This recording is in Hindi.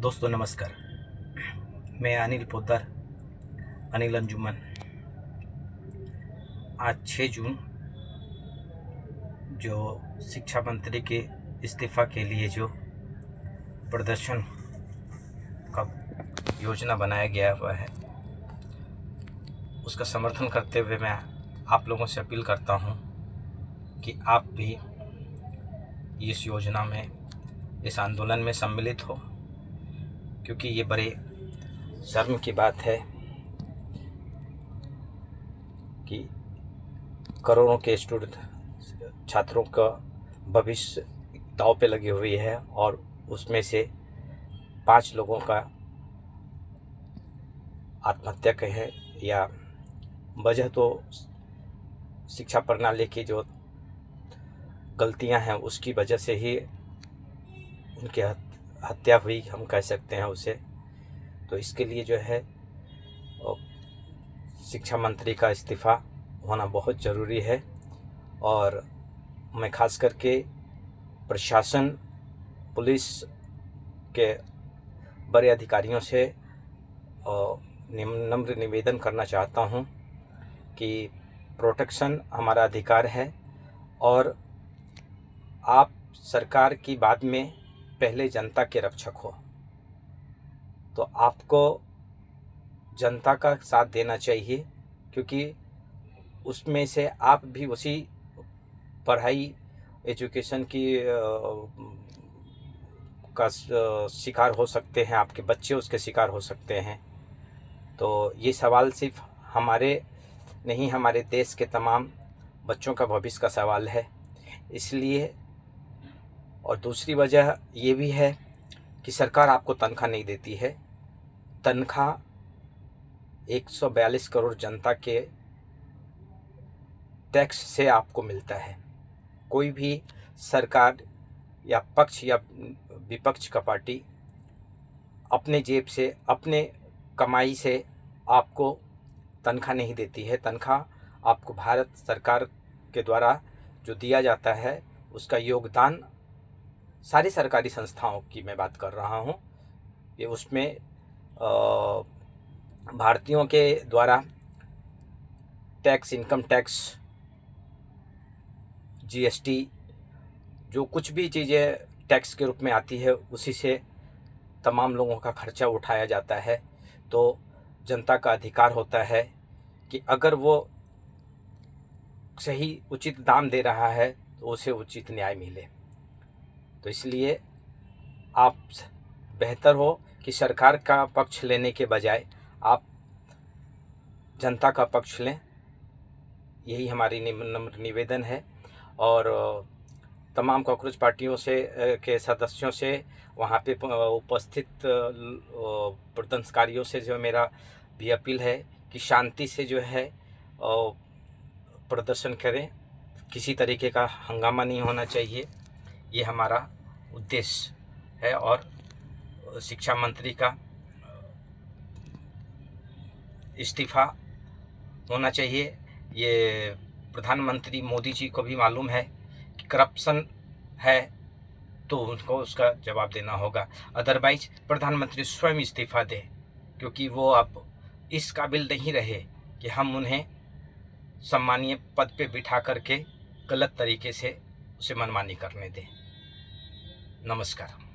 दोस्तों नमस्कार। मैं अनिल पोद्दार, अनिल अंजुमन। आज 6 जून जो शिक्षा मंत्री के इस्तीफ़ा के लिए जो प्रदर्शन का योजना बनाया गया हुआ है, उसका समर्थन करते हुए मैं आप लोगों से अपील करता हूं कि आप भी इस योजना में, इस आंदोलन में सम्मिलित हो, क्योंकि ये बड़े शर्म की बात है कि करोड़ों के स्टूडेंट छात्रों का भविष्य दांव पे लगी हुई है और उसमें से 5 लोगों का आत्महत्या कहे या वजह तो शिक्षा प्रणाली की जो गलतियां हैं उसकी वजह से ही उनकी हत्या हुई, हम कह सकते हैं उसे। तो इसके लिए जो है शिक्षा मंत्री का इस्तीफ़ा होना बहुत ज़रूरी है। और मैं खास करके प्रशासन, पुलिस के बड़े अधिकारियों से नम्र निवेदन करना चाहता हूं कि प्रोटेक्शन हमारा अधिकार है और आप सरकार की बात में पहले जनता के रक्षक हो, तो आपको जनता का साथ देना चाहिए, क्योंकि उसमें से आप भी उसी पढ़ाई, एजुकेशन की का शिकार हो सकते हैं, आपके बच्चे उसके शिकार हो सकते हैं। तो ये सवाल सिर्फ हमारे नहीं, हमारे देश के तमाम बच्चों का भविष्य का सवाल है। इसलिए, और दूसरी वजह ये भी है कि सरकार आपको तनख्वाह नहीं देती है। तनख्वाह 142 करोड़ जनता के टैक्स से आपको मिलता है। कोई भी सरकार या पक्ष या विपक्ष का पार्टी अपने जेब से, अपने कमाई से आपको तनख्वाह नहीं देती है। तनख्वाह आपको भारत सरकार के द्वारा जो दिया जाता है, उसका योगदान सारी सरकारी संस्थाओं की मैं बात कर रहा हूँ, ये उसमें भारतीयों के द्वारा टैक्स, इनकम टैक्स, जीएसटी, जो कुछ भी चीज़ें टैक्स के रूप में आती है, उसी से तमाम लोगों का खर्चा उठाया जाता है। तो जनता का अधिकार होता है कि अगर वो सही उचित दाम दे रहा है तो उसे उचित न्याय मिले। तो इसलिए आप बेहतर हो कि सरकार का पक्ष लेने के बजाय आप जनता का पक्ष लें, यही हमारी नम्र निवेदन है। और तमाम कांग्रेस पार्टियों से के सदस्यों से, वहाँ पे उपस्थित प्रदर्शनकारियों से जो मेरा भी अपील है कि शांति से जो है प्रदर्शन करें, किसी तरीके का हंगामा नहीं होना चाहिए। ये हमारा उद्देश्य है। और शिक्षा मंत्री का इस्तीफ़ा होना चाहिए। ये प्रधानमंत्री मोदी जी को भी मालूम है कि करप्शन है, तो उनको उसका जवाब देना होगा। अदरवाइज प्रधानमंत्री स्वयं इस्तीफ़ा दें, क्योंकि वो अब इस काबिल नहीं रहे कि हम उन्हें सम्मानीय पद पे बिठा करके गलत तरीके से उसे मनमानी करने दें। नमस्कार।